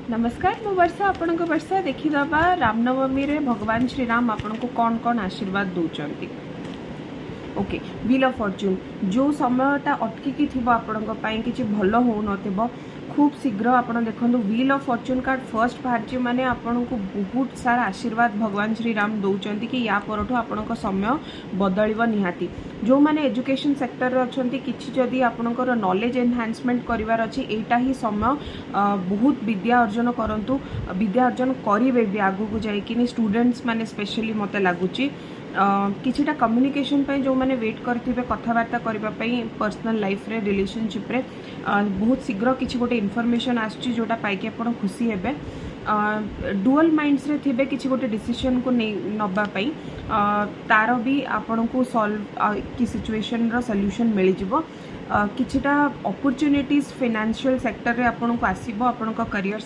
नमस्कार मु वर्षा आपण वर्षा देखीदबा रामनवमी रे भगवान श्री राम आपण को कौन कौन आशीर्वाद दौरान। ओके व्हील ऑफ फॉर्च्यून जो समयटा अटकी थी आपण किसी भल हो न खूब शीघ्र आप देखो wheel of Fortune card first बाहर माने आपण को बहुत सारा आशीर्वाद भगवान श्री राम दौरान कि या परठू आपण समय बदल निहाती जो मैंने एजुकेशन सेक्टर अच्छा कि जदि आपणकर नॉलेज एनहांसमेंट करार अच्छी एटा ही समय बहुत विद्या अर्जन करूँ विद्या अर्जन करेंगे भी आगू जाइए स्टूडेंट्स माने स्पेशली मत लगुच किछिटा कम्युनिकेशन पे जो मैंने वेट करथिबे कथबार्ता करने पर्सनल लाइफ रे रिलेशनशिप रे बहुत शीघ्र किसी गोटे इनफॉरमेशन आसुची जोटा पाइके आपण खुशी हेबे डुअल माइंड्स रे थिबे किसी गोटे डिसीजन को नबा पई तार भी आपण को सॉल्व की सिचुएशन रो सॉल्यूशन मिल जिवो किछिटा अपॉर्चुनिटीज फाइनेंशियल सेक्टर रे आपण को आसीबो आपण को करियर